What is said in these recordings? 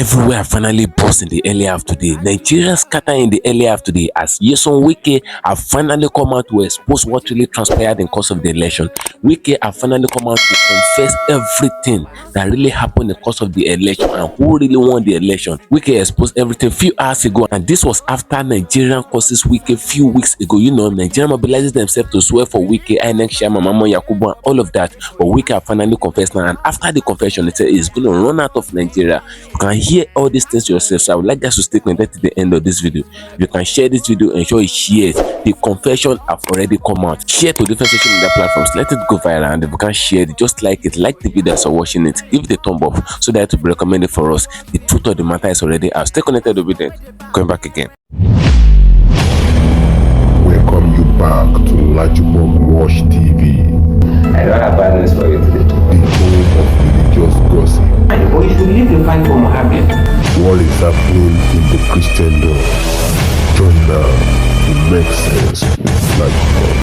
Everywhere finally burst in the early half today. Nigeria scatter in the early half today as Yeson Wike have finally come out to expose what really transpired in course of the election. Wike have finally come out to confess everything that really happened in the course of the election and who really won the election. Wike exposed everything few hours ago, and this was after Nigerian causes Wike few weeks ago. You know, Nigeria mobilizes themselves to swear for Wike, INEC chairman Mama Yakubu and all of that. But Wike have finally confessed now, and after the confession, it said it's going to run out of Nigeria. You can hear all these things yourself, so I would like us to stay connected to the end of this video. If you can share this video, ensure you share it. The confession have already come out. Share to different social media platforms, let it go viral, and if you can share it, just like it, like the video as you're watching it, give it a thumb up so that it will be recommended for us. The truth of the matter is already out. Stay connected to Obidient. Coming back again. Welcome you back to LAJUPOG TV. I don't have bad news for you today. The home of religious gossip. But you should leave the fight for Mohammed. What is happening in the Christendom? Join now to make sense with LAJUPOG.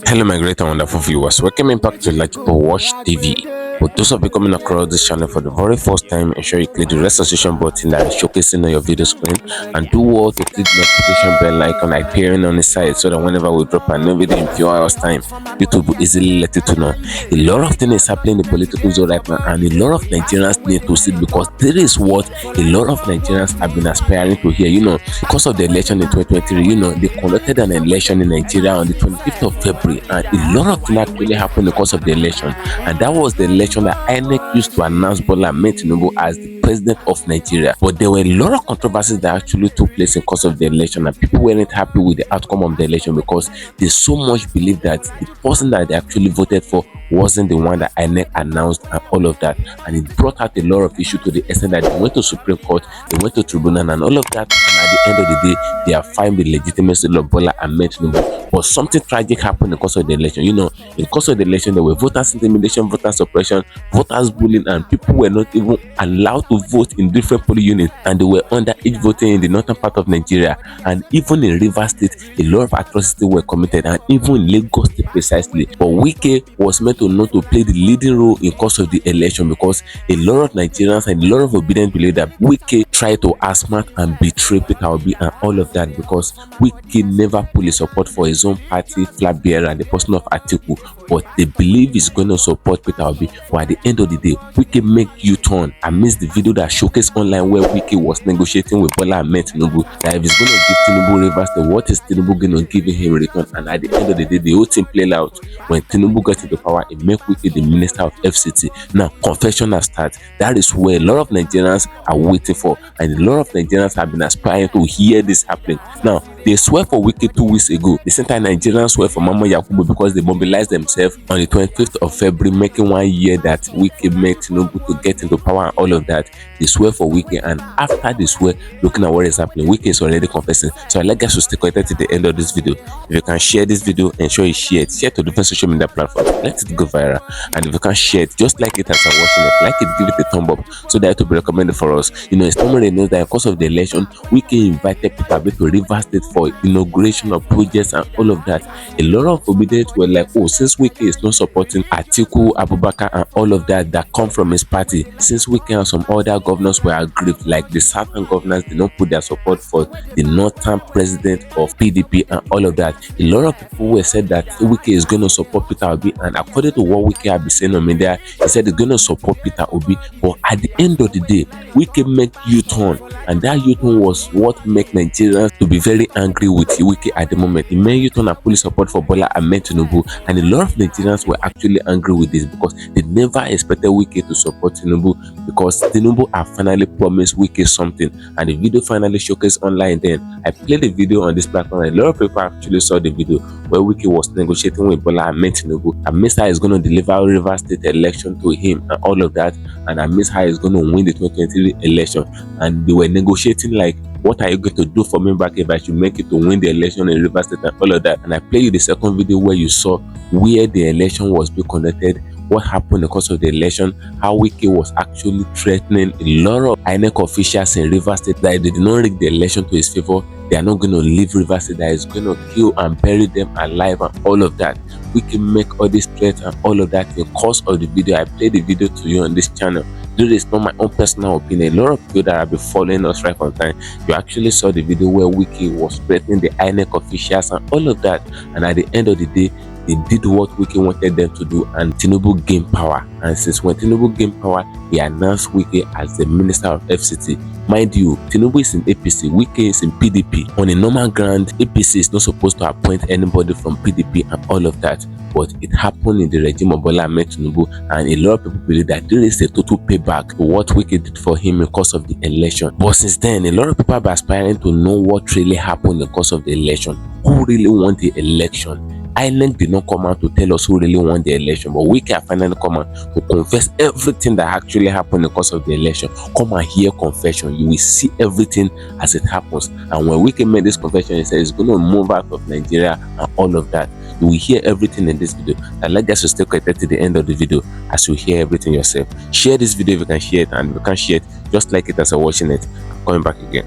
Hello my great and wonderful viewers, welcome back to LAJUPOG TV. For those of you coming across this channel for the very first time, ensure you click the registration button that is showcasing on your video screen, and do well to click the notification bell icon appearing on the side so that whenever we drop a new video in few hours time, YouTube will easily let you to know. A lot of things is happening in the political zone right now, and a lot of Nigerians need to see, because there is what a lot of Nigerians have been aspiring to hear. You know, because of the election in 2023, you know, they conducted an election in Nigeria on the 25th of February, and a lot of things actually happened because of the election, and that was the election that INEC used to announce Bola Ahmed Tinubu as the president of Nigeria. But there were a lot of controversies that actually took place in course of the election, and people weren't happy with the outcome of the election because they so much believe that the person that they actually voted for wasn't the one that INEC announced and all of that, and it brought out a lot of issues to the extent that they went to Supreme Court, they went to tribunal and all of that, and at the end of the day they have found the legitimacy of Bola Ahmed Tinubu. But something tragic happened in the course of the election. You know, in the course of the election there were voters intimidation, voter suppression, voters bullying, and people were not even allowed to vote in different polling units, and they were underage voting in the northern part of Nigeria, and even in Rivers State a lot of atrocities were committed, and even in Lagos State precisely. But Wike was meant to not to play the leading role in course of the election, because a lot of Nigerians and a lot of obedient believe that Wike tried to outsmart and betray Peter Obi and all of that, because Wike never put his support for his own party flag bearer, the person of Atiku, but they believe he's going to support Peter Obi. But at the end of the day, Wike make U-turn. I missed the video that showcased online where Wike was negotiating with Bola Ahmed Tinubu that if he's going to give Tinubu Rivers State, what is Tinubu going to give him in return? And at the end of the day, the whole thing played out. When Tinubu got into power, it made Wike the minister of FCT. Now confession has started. That is where a lot of Nigerians are waiting for, and a lot of Nigerians have been aspiring to hear this happening. Now they swear for Wike 2 weeks ago. The same time Nigerians swear for Mama Yakubu because they mobilized themselves on the 25th of February, making 1 year that Wike made Tinubu to get into power and all of that. They swear for Wike, and after they swear, looking at what is happening, Wike is already confessing. So I'd like us to stay connected to the end of this video. If you can share this video, ensure you share it. Share to different social media platforms. Let it go viral. And if you can share it, just like it as you're watching it, like it, give it a thumb up so that it will be recommended for us. You know, it's normally knows that in course of the election, Wike invited Peter Obi to Rivers State for inauguration of projects and all of that. A lot of obedience were like, oh, since Wike is not supporting Atiku Abubakar and all of that come from his party, since Wike and some other governors were aggrieved, like the southern governors did not put their support for the northern president of PDP and all of that, a lot of people were said that Wike is going to support Peter Obi, and according to what Wike had been saying on media, he said he's going to support Peter Obi. But at the end of the day, Wike make U-turn, and that U-turn was what make Nigerians to be very angry with Wike at the moment. He made U-turn and police support for Bola Ahmed Tinubu, and a lot of Nigerians were actually angry with this because they never expected Wike to support Tinubu, because Tinubu have finally promised Wike something, and the video finally showcased online. Then I played the video on this platform, and a lot of people actually saw the video where Wike was negotiating with Bola Ahmed Tinubu. I missed how he's going to deliver Rivers State election to him and all of that, and I missed how he's going to win the 2023 election. And they were negotiating like, what are you going to do for me back if I should make it to win the election in Rivers State and all of that. And I played you the second video where you saw where the election was being conducted, what happened in the course of the election, how Wike was actually threatening a lot of INEC officials in Rivers State that they did not rig the election to his favor. they are not going to leave Rivers State, that is going to kill and bury them alive and all of that. We can make all these threats and all of that in the course of the video. I played the video to you on this channel. This is not my own personal opinion. A lot of people that have been following us right from time, you actually saw the video where Wike was threatening the INEC officials and all of that, and at the end of the day, they did what Wike wanted them to do, and Tinubu gained power. And since when Tinubu gained power, he announced Wike as the Minister of FCT. Mind you, Tinubu is in APC, Wike is in PDP. On a normal ground, APC is not supposed to appoint anybody from PDP and all of that. But it happened in the regime of Bola Ahmed Tinubu, and a lot of people believe that there is a total payback for what Wike did for him in the course of the election. But since then, a lot of people are aspiring to know what really happened in the course of the election. Who really won the election? INEC did not come out to tell us who really won the election, but Wike finally come out to confess everything that actually happened in the course of the election. Come and hear confession. You will see everything as it happens. And when Wike made this confession, he said he's going to move out of Nigeria and all of that. You will hear everything in this video. I'd like us to stay connected to the end of the video as you hear everything yourself. Share this video if you can share it, and if you can share it, just like it as you're watching it. I'm coming back again.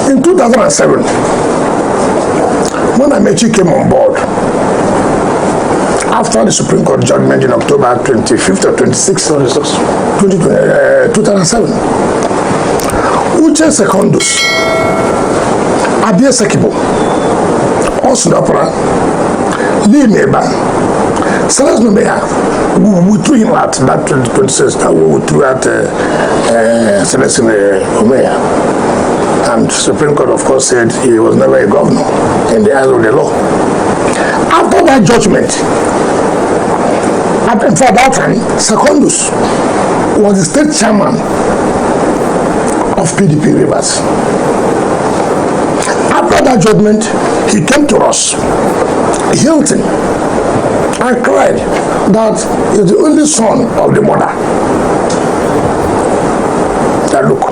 In 2007, when Amechi came on board, after the Supreme Court judgment in October 25th or 26th, 2007, Uche Secondus, Abia Sekibo, Osundapura, Lee Meba, Salas Numeya, we threw him out that 2026, we threw out Celestine Omeya. And Supreme Court, of course, said he was never a governor in the eyes of the law. After that judgment, at that time, Secondus was the state chairman of PDP Rivers. After that judgment, he came to us, Hilton, and cried that he's the only son of the mother. That look,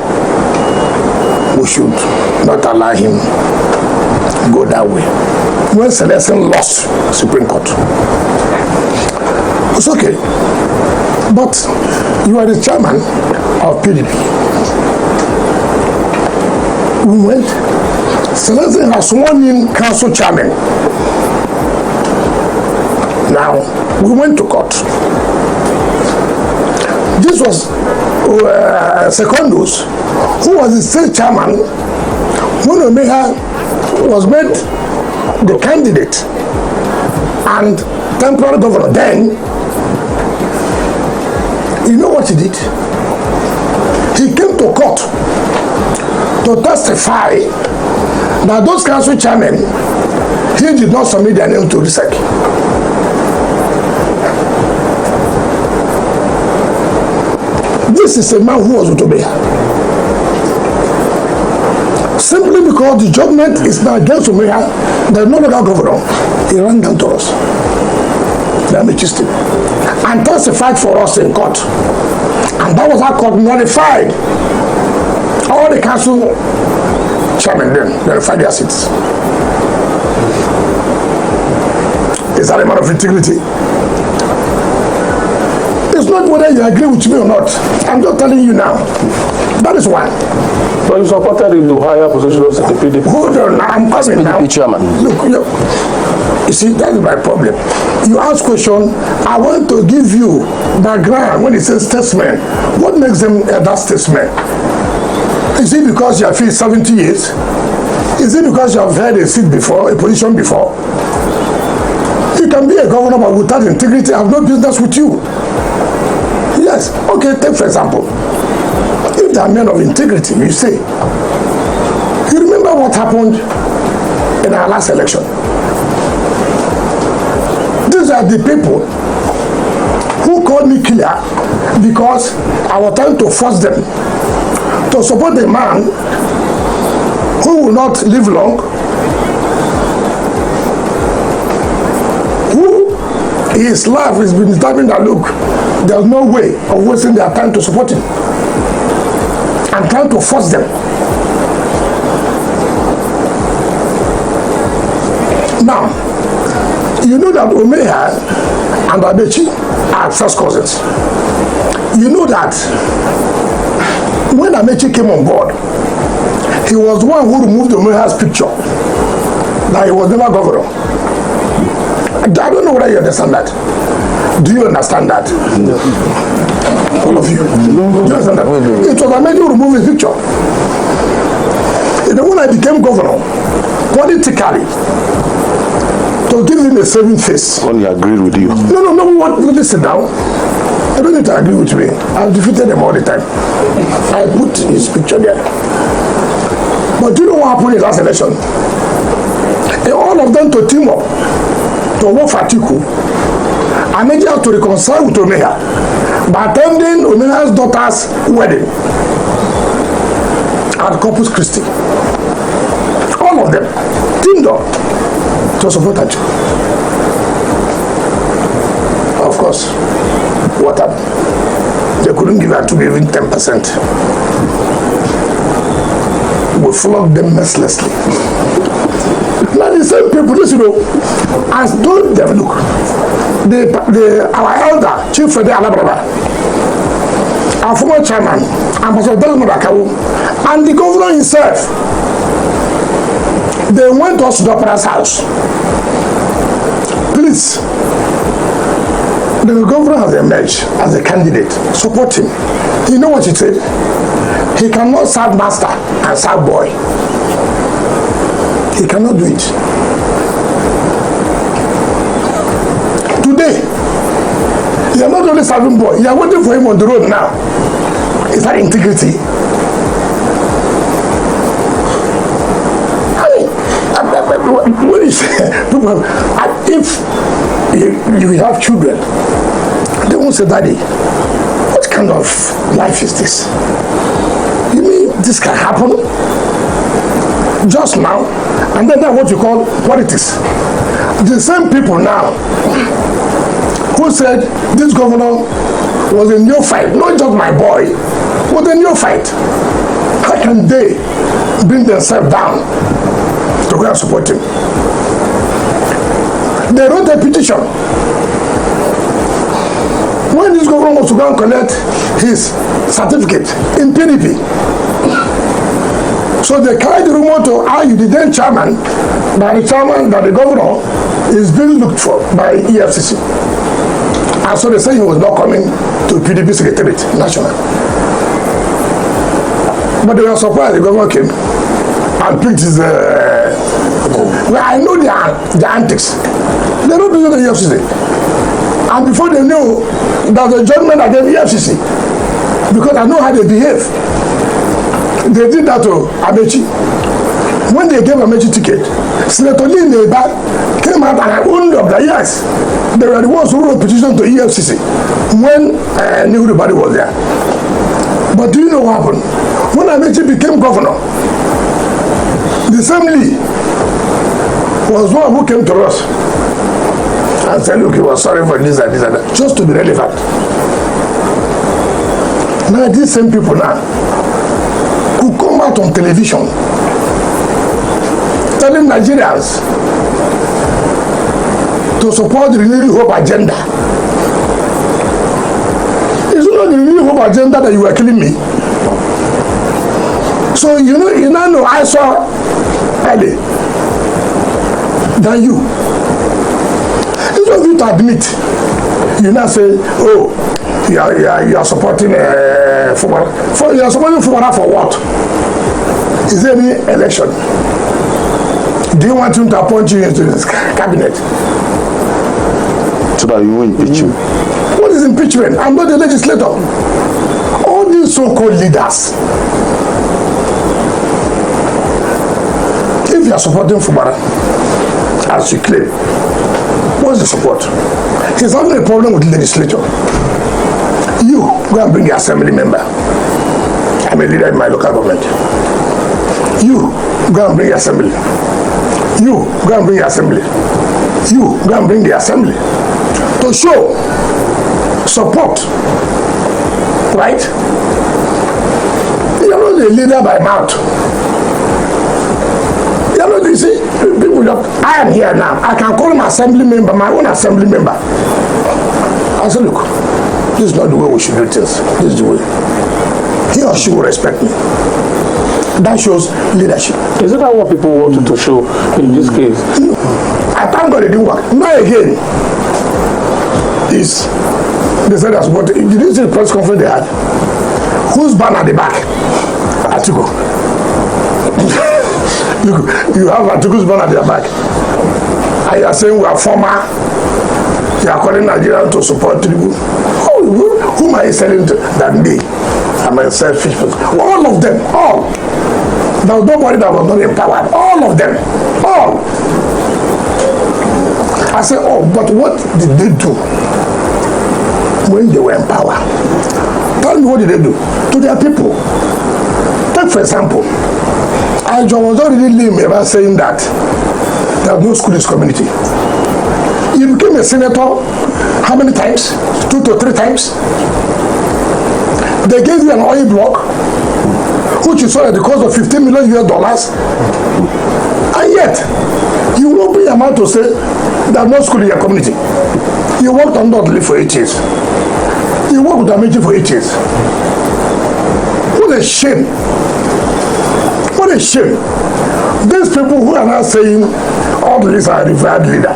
we should not allow him go that way. When Celestine lost Supreme Court, it's okay, but you are the chairman of PDP. We went, Celestine has sworn in council chairman. Now, we went to court. This was Secondus, who was the state chairman when Omeya was made the candidate and temporary governor. Then, you know what he did? He came to court to testify that those council chairmen, he did not submit their name to RISEC. This is a man who was with Omeya. Simply because the judgment is now against Omeya, there is no other governor. He ran down to us, the Amechi, and testified for us in court. And that was how court nullified all the council chairmen then, nullified their seats. Is that a matter of integrity? It's not whether you agree with me or not. I'm just telling you now. That is why. But you supported him to higher positions at the PDP. Hold on, I'm coming now. Chairman. Look, you see, that is my problem. You ask question, I want to give you background when it says statesman. What makes them that statesman? Is it because you have filled 70 years? Is it because you have held a seat before, a position before? You can be a governor but without integrity. I have no business with you. Yes, okay, take for example, if they are men of integrity, you say, you remember what happened in our last election? These are the people who called me killer because I was trying to force them to support a man who will not live long, who his life has been determined that look, there's no way of wasting their time to support him and trying to force them. Now, you know that Omeya and Amechi are first cousins. You know that when Amechi came on board, He was the one who removed the Omeha's picture. That he was never governor. I don't know whether you understand that. Do you understand that? No. All of you? No. Do you understand that? It was Ahmed who removed his picture. And then when I became governor, politically, to give him a saving face. When he agreed with you. No, listen now. I don't need to agree with me. I've defeated them all the time. I put his picture there. But do you know what happened in last election? And all of them to team up to work for Atiku. I made you have to reconcile with Omeha by attending Omeha's daughter's wedding at Corpus Christi. All of them teamed up to support Atiku. Of course, what happened? They couldn't give Atiku even 10%. We flogged them mercilessly. Now the same people, listen, as don't them look, our elder, Chief Fede Alabraba, our former chairman, Ambassador Delmo Bakawu, and the governor himself, they went to Osudopara's house. Please, the governor has emerged as a candidate. Support him. You know what he said? He cannot serve master and serve boy. He cannot do it. Today, you are not only serving boy, you are waiting for him on the road now. Is that integrity? What is people? If you have children, they won't say, Daddy, what kind of life is this? You mean this can happen just now? And then that's what you call politics. The same people now who said this governor was a neophyte, not just my boy, was a neophyte. How can they bring themselves down to go and support him? They wrote a petition. When this governor was to go and collect his certificate in PDP, so they carried the rumor to argue the then chairman, that the governor is being looked for by EFCC. And so they say he was not coming to PDP Secretariat National. But they were surprised the governor came and picked his... well, I know their antics. They don't do the EFCC. And before they knew, there was a judgment against EFCC. Because I know how they behave. They did that to Amechi. When they gave Amechi ticket, Senator Lee Neba came out and owned up that yes, they were the ones who wrote petition to EFCC when everybody was there. But do you know what happened? When Amechi became governor, the same Lee was one who came to us and said, look, he was sorry for this and this and that, just to be relevant. Now these same people now could come out on television telling Nigerians to support the Renewed Hope agenda. It's not the Renewed Hope agenda that you were killing me. So you know I saw early than you. It's not you to admit. You now say, oh, you are supporting FUBARA. You are supporting FUBARA for what? Is there any election? Do you want him to appoint you into this cabinet? So that you will impeach you. What is impeachment? I'm not the legislator. All these so-called leaders, if you are supporting FUBARA, as you claim, what's the support? He's having a problem with the legislature. You go and bring the assembly member. I'm a leader in my local government. You go and bring the assembly. You go and bring the assembly. You go and bring the assembly to show support, right? You are not a leader by mouth. You are not, you see, people just, I am here now. I can call him assembly member, my own assembly member. I said, look, this is not the way we should do things. This is the way. He or she will respect me. That shows leadership. Isn't that what people wanted to show in this case? I thank God it didn't work. Now again, they said that's what. Did you see the press conference they had? Who's banner at the back? Atiku. you have Atiku's banner at the back. And you are saying we are former. You are calling Nigeria to support Tinubu. Whom are you selling to? That me. I'm a selfish person. All of them. All. There was nobody that was not empowered. All of them. All. I said, oh, but what did they do when they were in power? Tell me, what did they do to their people? Take for example, I was already lame about saying that there was no school in this community. You became a senator how many times? 2 to 3 times. They gave you an oil block, which you saw at the cost of $15 million US, and yet you will open your mouth to say there's no school in your community. You worked on Dudley for 8 years. You worked with Amaji for 8 years. What a shame. What a shame. These people who are now saying all these are revered leader.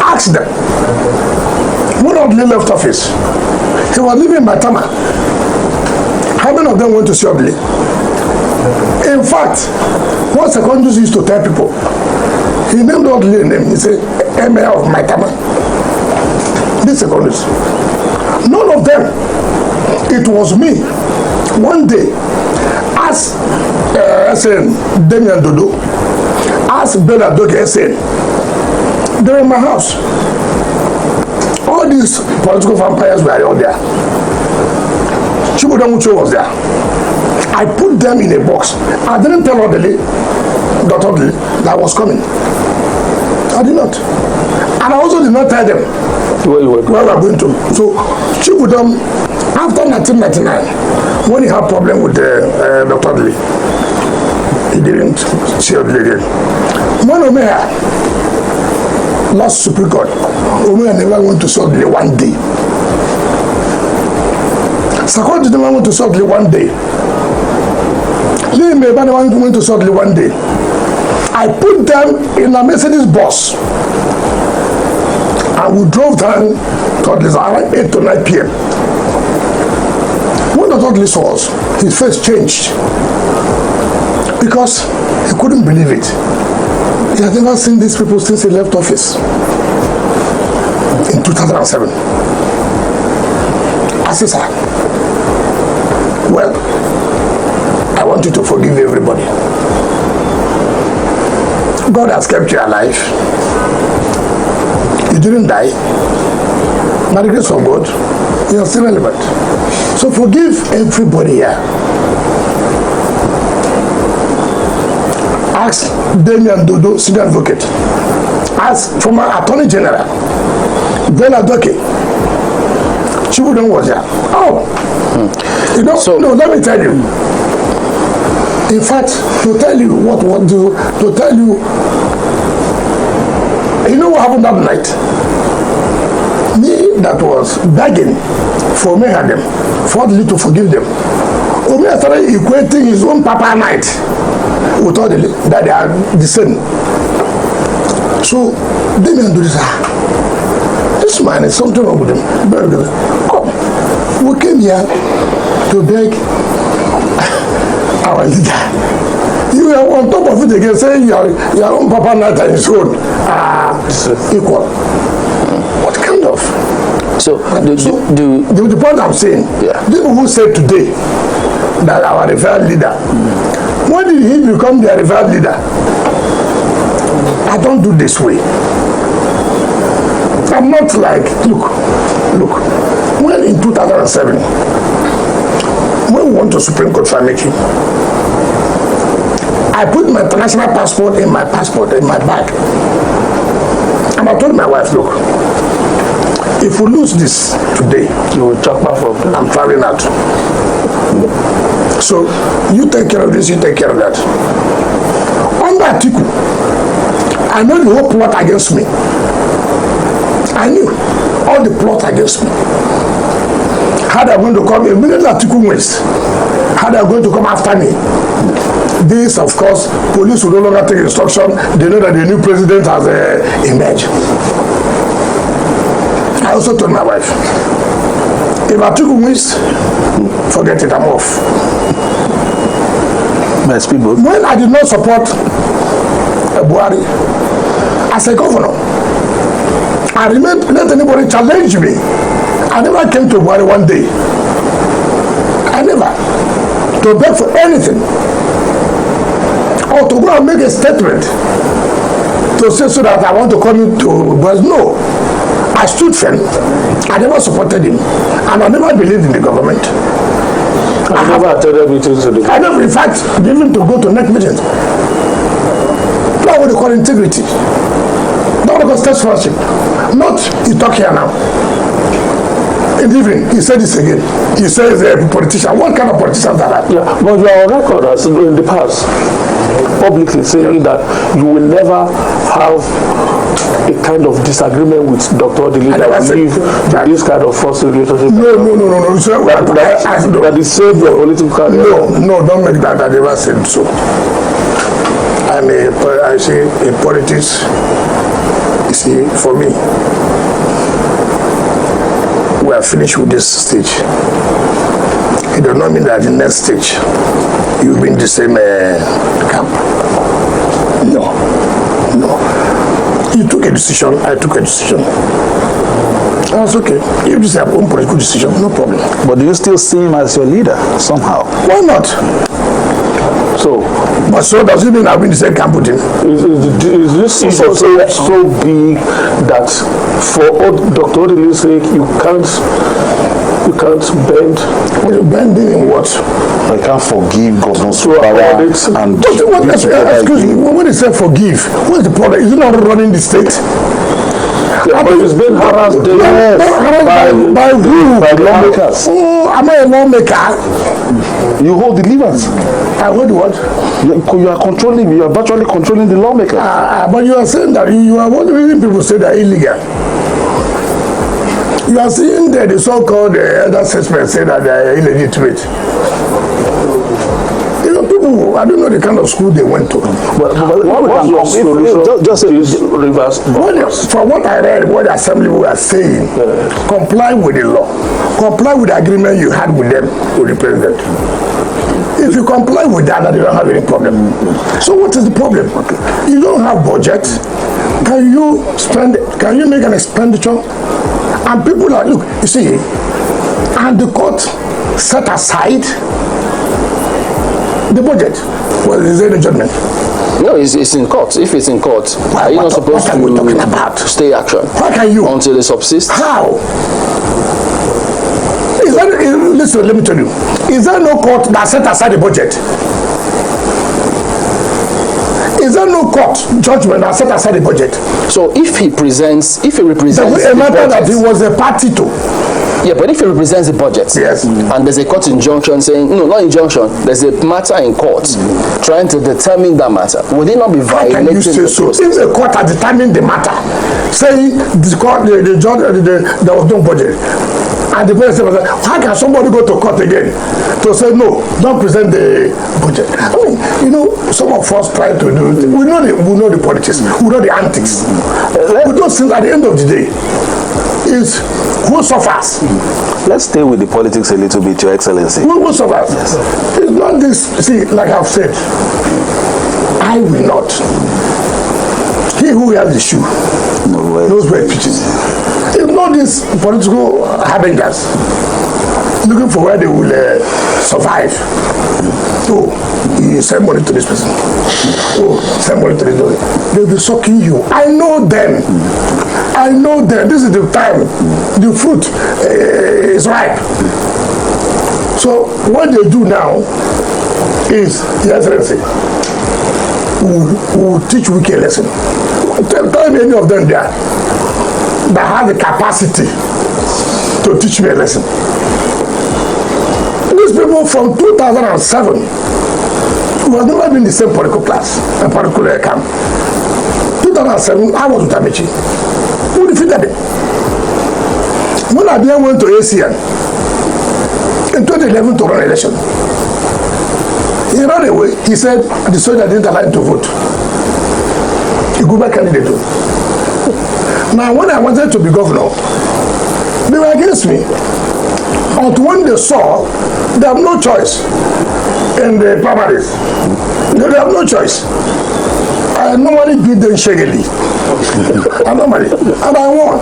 Ask them. When Dudley left office, he was living in Batama. How many of them went to see Dudley? In fact, what Secondus used to tell people, he named Dudley a name. He said, Emir of Maitama. This Secondus. None of them. It was me. One day, as SN Damian Dodo, as Bella Doge SN, they were in my house. All these political vampires were all there. Chibudamucho was there. I put them in a box. I didn't tell Dr. Odele that I was coming. I did not. And I also did not tell them where we were going to. So Chibudam, after 1999, when he had problem with Dr. Odele, he didn't see Odele again. When Omeya lost Supreme Court, Omeya never went to see Odele one day. Sakon didn't want to see Odele one day. Lee Mebane went to see Odele one day. I put them in a Mercedes bus. And we drove down to Odele's around 8 to 9 p.m. When Dr. Odele saw us, his face changed. Because he couldn't believe it. He had never seen these people since he left office in 2007. I said, sir, well, I want you to forgive everybody. God has kept you alive. You didn't die. By the grace of God, you are still relevant. So forgive everybody here. Ask Damian Dodo, senior advocate. Ask former Attorney General, Bella Doke. Chibudon was there. Oh, you know, so, no, let me tell you. In fact, to tell you to tell you, you know what happened that night? Me that was begging for me and them, for Odele to forgive them. Omeya started equating his own papa night with Odele, that they are the same. So, they didn't do this. This man is something wrong with him. Come, we came here to beg our leader. You are on top of it again, saying your own papa night and his own equal. What kind of? So the point I'm saying, people who say today that our revered leader, when did he become their revered leader? I don't do this way. I'm not like, look, when in 2007, when we went to Supreme Court for making, I put my international passport in my bag. And I told my wife, look, if we lose this today, you will talk about from I'm traveling out. So you take care of this, you take care of that. Under Atiku, I know the whole plot against me. I knew all the plot against me. Had I going to come immediately Atiku wins, how they are going to come after me. This, of course, police will no longer take instruction. They know that the new president has emerged. I also told my wife, if I took wings, forget it, I'm off. My speedboat. When I did not support Buhari as a governor, I remained, let anybody challenge me. I never came to Buhari one day. I never. To beg for anything. Or to go and make a statement. To say so that I want to come into Buhari. No. I stood firm. I never supported him. And I never believed in the government. I never attended meetings to the I never, in fact, even to go to next meetings. That's what they call integrity. Not because statesmanship. Not you talk here now. In the evening, he said this again. He says a politician. What kind of politicians are that? Yeah, but you are on record as in the past, publicly saying that you will never have a kind of disagreement with Dr. Odili that will lead to this kind of forced relationship. No. So, that is save your political career. No, don't make that. I never said so. I say in politics, you see, for me, we are finished with this stage. It does not mean that the next stage you'll be in the same camp. No. You took a decision, I took a decision. That's okay. You just have own political decision, no problem. But do you still see him as your leader somehow? Why not? So does it mean I'll be in the same camp with him? Is this so big that for Dr. Odili's sake you can't bend? Bending in what? I can't forgive Governor FUBARA and excuse me, when they say forgive, what's the problem? Is it not running the state? Yeah, but it's been harassed by who? by lawmakers. Oh, am I a lawmaker? You hold the levers. I hold what? You are controlling, you are virtually controlling the lawmakers. But you are saying that you are one of the reason people say that illegal. You are seeing that the so-called elder statesmen say that they are illegitimate. You know, people, I don't know the kind of school they went to. What's your solution? Just reverse. From what I read, what the assembly were saying, comply with the law. Comply with the agreement you had with them, with the president. If you comply with that, then you don't have any problem. So what is the problem? You don't have budget. Can you make an expenditure? And people are, look, you see, and the court set aside the budget. Well, is there a judgment? No, it's in court. If it's in court, are you not supposed to stay action? How can you? Until it subsists? How? Listen, let me tell you. Is there no court that set aside the budget? Is there no court judgment that set aside the budget? So if he represents the matter that he was a party to. Yeah, but if he represents the budget, yes, and there's a court injunction saying, no, not injunction, there's a matter in court trying to determine that matter, would it not be violating the process? If the court has determined the matter, saying the court, the judge, there was no budget, and the president was like, how can somebody go to court again to say, no, don't present the budget? I mean, you know, some of us try to do it. We know the politics, we know the antics. But those things at the end of the day is who suffers. Let's stay with the politics a little bit, Your Excellency. Who suffers? Yes. It's not this, see, like I've said, I will not. He who has the shoe knows where it pitches. It's not this political harbingers looking for where they will survive. Oh, you send money to this person. Oh, send money to this person. They'll be sucking you. I know them. I know them. This is the time. The fruit is ripe. So what they do now is, the Excellency, we'll teach Wike a lesson. Tell me any of them there that have the capacity to teach me a lesson. These people from 2007 who have never been in the same political class, a particular camp. 2007, I was with Amici. Who defeated them? When I went to ACN in 2011 to run an election, He ran away. He said the soldier didn't allow him to vote. He go back candidate. Now, when I wanted to be governor, they were against me. But when they saw they have no choice in the primaries, they have no choice. I normally beat them shakily. And I won.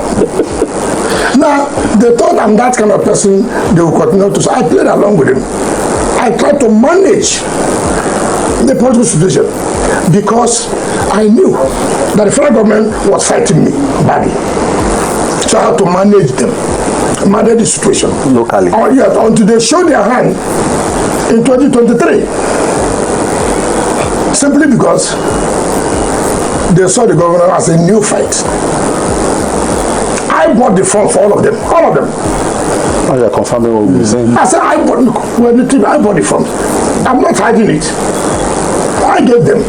Now, they thought I'm that kind of person, they will continue to. So I played along with him. I tried to manage the political situation because I knew that the federal government was fighting me badly. So I had to manage them, manage the situation. Locally. Yes, until they showed their hand in 2023. Simply because they saw the governor as a new fight. I bought the front for all of them. All of them. Oh, you're confirming what we're saying. I said, I bought the front. I'm not hiding it. I gave them.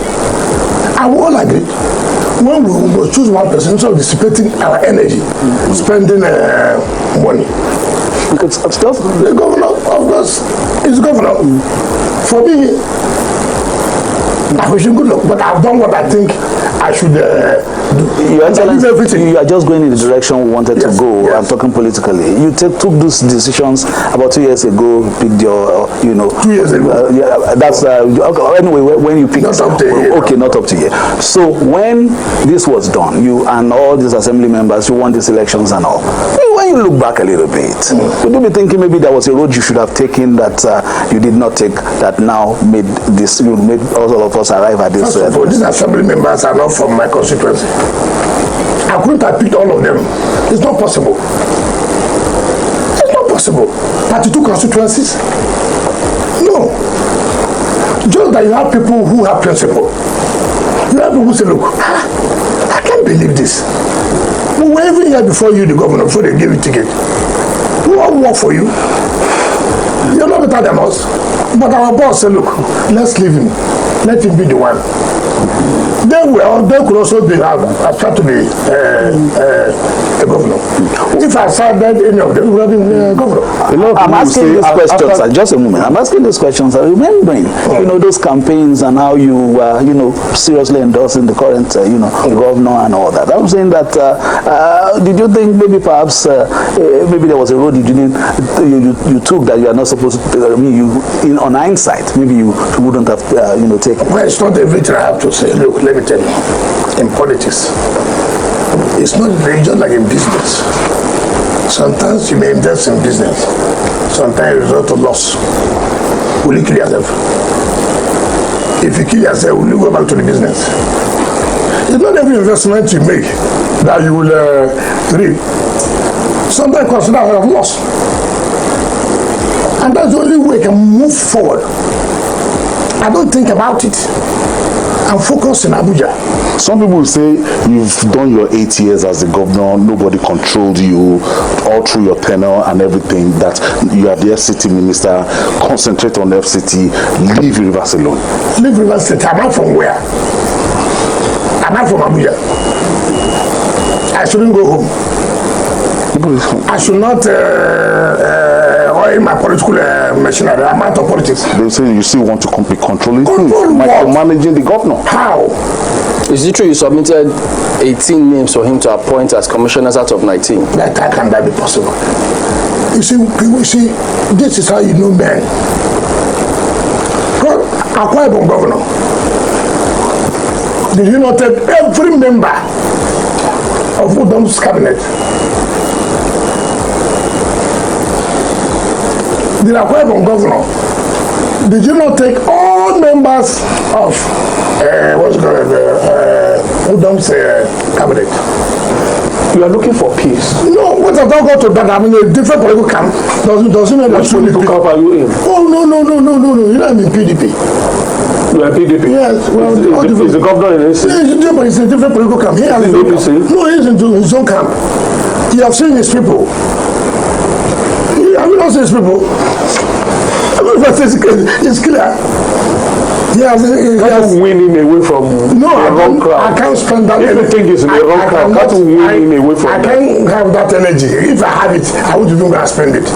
And we all agreed. When we will choose one person, instead of dissipating our energy, spending money. Because the governor, of course, is governor. For me, I wish him good luck, but I've done what I think I should do. Your Excellency, you are just going in the direction we wanted to go. Yes. I'm talking politically. You took those decisions about 2 years ago. Picked your, 2 years ago. That's anyway. When you picked, not up to you. Okay, not up to you. So when this was done, you and all these assembly members, you won these elections and all. When you look back a little bit, would you be thinking maybe there was a road you should have taken that you did not take, that now made this, you made all of us arrive at this? First of all, these assembly members are not from my constituency. I couldn't have picked all of them. It's not possible. It's not possible. 32 constituencies? No. Just that you have people who have principle. You have people who say, look, I can't believe this. We were even here before you, the governor, before they gave you ticket. We all work for you. You're not better than us. But our boss said, look, let's leave him. Let him be the one. They could also be aspired to be a governor. If I said that any of them would have been governor. I'm asking these questions. Just a moment. I'm asking these questions. Remembering, those campaigns and how you, seriously endorsing the current, governor and all that. I'm saying that. Did you think maybe perhaps maybe there was a road you didn't, you took that you are not supposed to? I mean, on hindsight, maybe you wouldn't have, taken. Well, it's not everything I have to say. Look, let me tell you, in politics, it's not just like in business. Sometimes you may invest in business. Sometimes you result to loss. Will you kill yourself? If you kill yourself, will you go back to the business? It's not every investment you make that you will reap. Sometimes consider a loss. And that's the only way you can move forward. I don't think about it. I'm focused in Abuja. Some people say you've done your 8 years as the governor, nobody controlled you all through your tenure and everything, that you are the FCT minister, concentrate on FCT, leave Rivers alone. Leave Rivers State. I'm not from where? I'm not from Abuja. I shouldn't go home. I should not oil my political machinery. I'm out of politics. They say you still want to be controlling things, what? managing the governor. How? Is it true you submitted 18 names for him to appoint as commissioners out of 19? How can that be possible? You see, this is how you know men. Akwa Ibom governor. Did you not take every member of Udom's cabinet? The Akwa Ibom governor, did you not take all members of Udom's cabinet? You are looking for peace. No, what I don't go to that, I'm in a different political camp. Doesn't mean Which political camp are you in? Oh, no. You know I'm in PDP. You are PDP? Yes. Well, is the governor in AC? Yeah, he's in a different political camp. He has his own camp. No, he's into his own camp. You have seen his people. Have you not seen his people? It's clear. He has winning away from a wrong crowd. I can't spend that energy. If you think it's in the wrong crowd, can't win him away from I can't have that energy. If I have it, I would even go and spend it.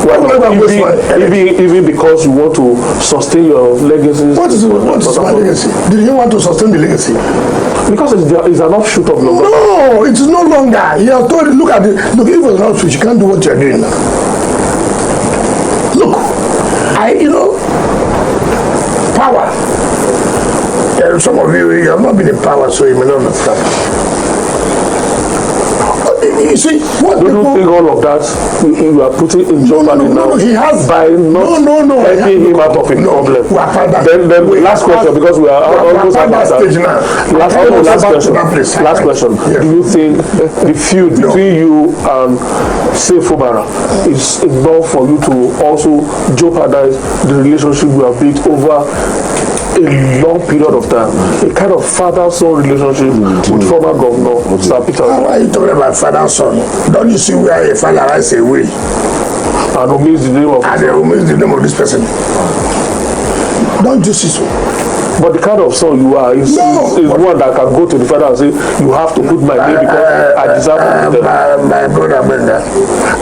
Even because you want to sustain your legacy. What is my legacy? Did you want to sustain the legacy? Because it's an offshoot of Lagos. No, it is no longer. You have told, look at it. Look, if it's an offshoot, you can't do what you're doing now. Look, power. Some of you have not been in power, so you may not understand. You see, what do you think all of that you are putting in jeopardy now? No, he has by not helping him out of a problem. Then last question, because we are almost at that stage now. Last question. Yes. Do you think the feud between you and say FUBARA is enough for you to also jeopardize the relationship you have built over a long period of time, a kind of father-son relationship with former governor Sca.Tter? Why are you talking about father-son? Don't you see where a father rides away? And omits the name of this person. Don't you see so? But the kind of son you are is one that can go to the father and say, you have to put my name because I deserve to put them. My brother Brenda,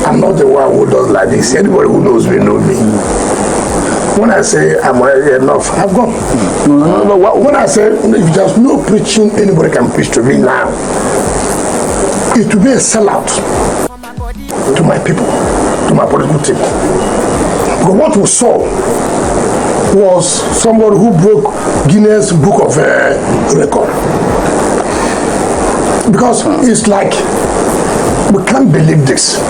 I'm not the one who does like this. Anybody who knows me knows me. When I say I'm enough, I've gone. When I say if there's no preaching anybody can preach to me now, it will be a sellout to my people, to my political team. But what we saw was somebody who broke Guinness Book of Record. Because it's like, we can't believe this.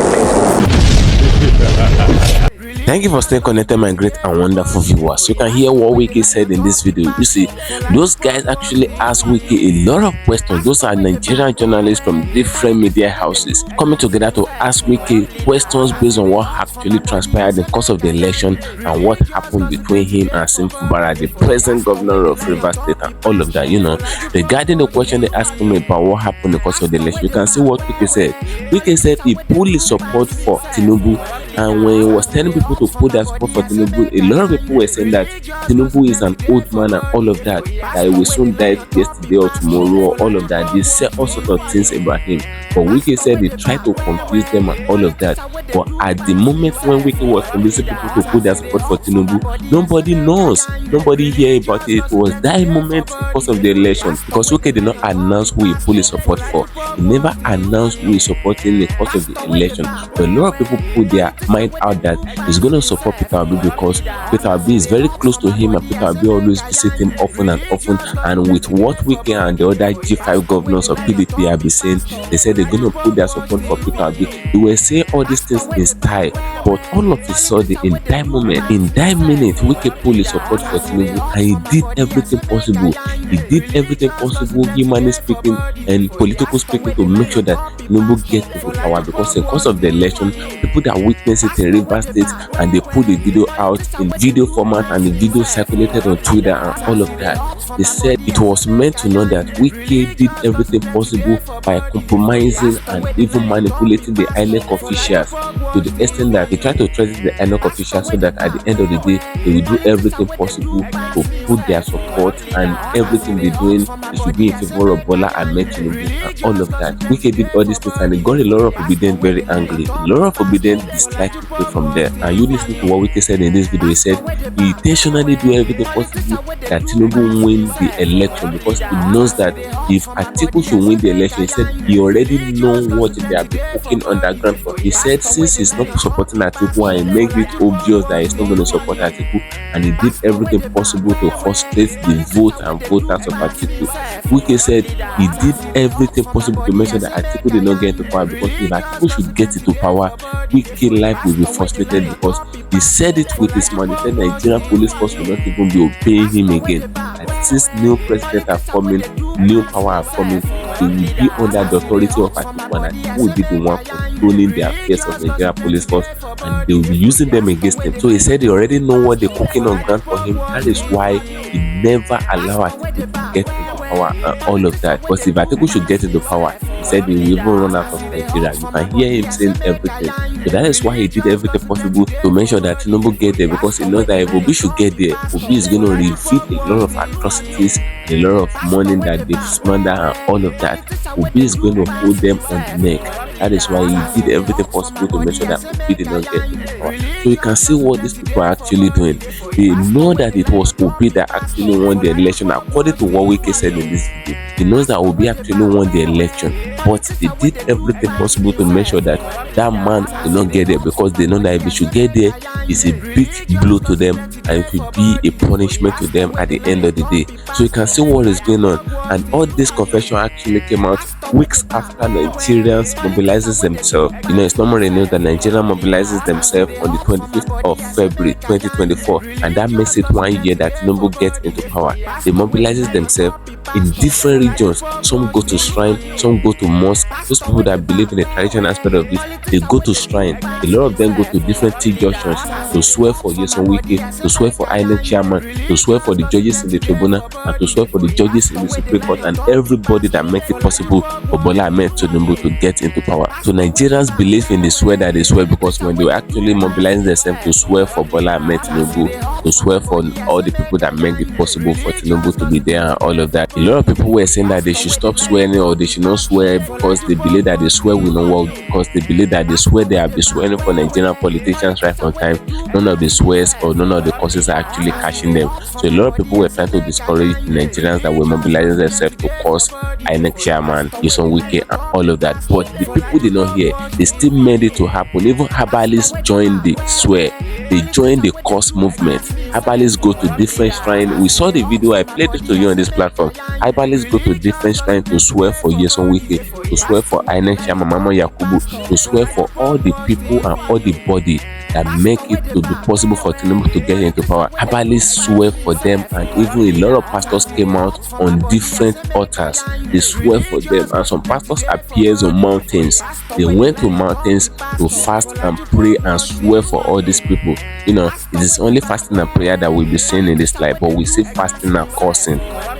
Thank you for staying connected, my great and wonderful viewers. You can hear what Wike said in this video. You see, those guys actually asked Wike a lot of questions. Those are Nigerian journalists from different media houses coming together to ask Wike questions based on what actually transpired in the course of the election and what happened between him and FUBARA, the present governor of Rivers State, and all of that. Regarding the question they asked him about what happened in the course of the election, you can see what Wike said. Wike said he pulled his support for Tinubu, and when he was telling people to put that support for Tinubu, a lot of people were saying that Tinubu is an old man and all of that he will soon die yesterday or tomorrow or all of that. They said all sorts of things about him. But Wike said they tried to confuse them and all of that. But at the moment when Wike was convincing people to put their support for Tinubu, nobody knows. Nobody hear about it. It was that moment because of the election. Because Wike did not announce who he fully support for. He never announced who he supported in the course of the election. But a lot of people put their mind out that he's going to support Peter Obi because Peter Obi is very close to him and Peter Obi always visit him often and often. And with what Wike and the other G5 governors of PDP have been saying, they said they're going to put their support for Peter Obi. They were saying all these things in style, but all of a sudden, in that moment, in that minute, Wike pulled his support for Tinubu and he did everything possible. He did everything possible, humanly speaking and politically speaking, to make sure that Tinubu gets to the power. Because in course of the election, people that witnessed it in Rivers State and they put the video out in video format and the video circulated on Twitter and all of that. They said it was meant to know that Wike did everything possible by compromising and even manipulating the INEC officials to the extent that they tried to threaten the INEC officials so that at the end of the day they will do everything possible to put their support and everything they're doing, they should be in favor of Bola Ahmed Tinubu and all of that. Wike did all these things and it got a lot of obedience very angry. A lot of obedience disliked people from there. And you listen to what Wike said in this video. He said he intentionally do everything possible that Tinubu win the election because he knows that if Atiku should win the election, he said he already know what they have been cooking underground for. He said since he's not supporting Atiku and he made it obvious that he's not going to support Atiku, and he did everything possible to frustrate the vote and voters of Atiku. Wike said he did everything possible to make sure that Atiku did not get into power, because if Atiku should get into power, Wike life will be frustrated, because he said it with his mouth. He said Nigerian police force will not even be obeying him again. And since new president are coming, new power are coming, they will be under the authority of Atiku, and Atiku will be the one controlling the affairs of Nigerian police force, and they will be using them against him. So he said they already know what they're cooking on ground for him. That is why he never allow Atiku to get into power and all of that. Because if Atiku should get into power, he said he will even run out of Nigeria. You can hear him saying everything. So that is why he did everything possible to make sure that Tinubu get there, because he knows that if Obi should get there, Obi is going to reveal a lot of atrocities, a lot of money that they've squandered and all of that. Obi is going to hold them on the neck. That is why he did everything possible to make sure that Obi did not get into power. So you can see what these people are actually doing. They know that it was Obi that actually won the election, according to what Wike said in this video. He knows that Obi actually won the election, but they did everything possible to make sure that that man did not get there, because they know that if he should get there, it's a big blow to them and it will be a punishment to them at the end of the day. So you can see what is going on, and all this confession actually came out weeks after Nigerians mobilizes themselves. You know, it's normally news that Nigeria mobilizes themselves on the 25th of February 2024, and that makes it 1 year that Tinubu gets into power. They mobilizes themselves in different regions. Some go to shrine, some go to mosque. Those people that believe in the traditional aspect of it, they go to shrine. A lot of them go to different tea junctions to swear for Yeson Wike, to swear for INEC chairman, to swear for the judges in the tribunal, and to swear for the judges in the Supreme Court, and everybody that makes it possible for Bola Ahmed Tinubu to get into power. So Nigerians believe in the swear that they swear, because when they were actually mobilizing themselves to swear for Bola Ahmed Tinubu, to swear for all the people that make it possible for Tinubu to be there and all of that, a lot of people were saying that they should stop swearing, or they should not swear, because they believe that they swear will not work, because they believe that they swear they have been swearing for Nigerian politicians right from time. None of the swears or none of the causes are actually catching them. So a lot of people were trying to discourage the Nigerians that were mobilizing themselves to cause INEC chairman, Yeson Wike, and all of that. But the people did not hear. They still made it to happen. Even herbalists joined the swear. They joined the cause movement. Herbalists go to different shrines. We saw the video. I played it to you on this platform. Herbalists go to different shrines to swear for Yeson Wike, to swear for INEC chairman Mama Yakubu, to swear for all the people and all the body that make it to be possible for Tinubu to get into power. Herbalists swear for them, and even a lot of pastors came out on different altars. They swear for them, and some pastors appears on mountains. They went to mountains to fast and pray and swear for all these people. You know, it is only fasting and prayer that we'll be seeing in this life, but we see fasting and cursing.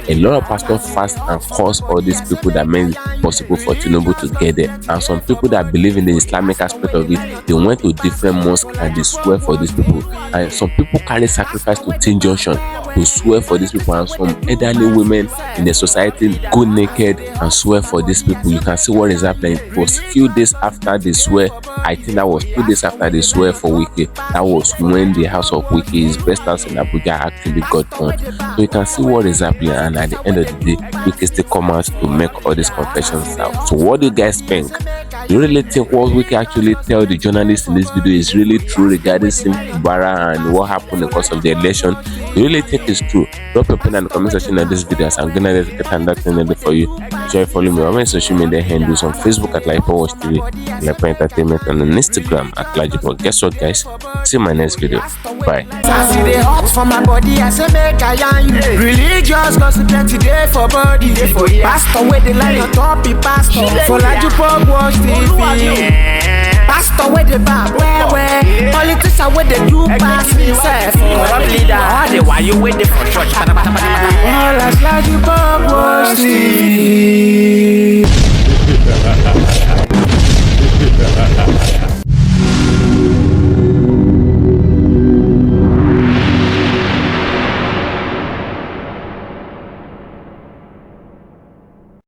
A lot of pastors fast and curse all these people that made it possible for Tinubu to get there. And some people that believe in the Islamic aspect of it, they went to different mosques and they swear for these people. And some people carry sacrifice to Teen Junction to swear for these people, and some elderly women in the society go naked and swear for these people. You can see what is happening. It was a few days after they swear. I think that was 2 days after they swear for Wike. That was when the house of Wike, his best house in Abuja, actually got burnt. So you can see what is happening, and at the end of the day, Wike still come out to make all these confessions out. So what do you guys think? Do you really think what Wike actually tell the journalists in this video is really true regarding FUBARA and what happened because of the election? Do you really think it's true? Drop your opinion in the comment section of this video, as I'm gonna get that thing for you. Try follow me on my social media handles on Facebook at LAJUPOG TV, LAJUPOG Entertainment, and on Instagram at LAJUPOG. Guess what, guys? See you in my next video. Bye. Religious gossip plenty day for body. Pastor where they lie on top, be pastor for LAJUPOG Watch TV. Pastor where they back where politicians where they do pass himself. Corrupt leader, why you waiting for church?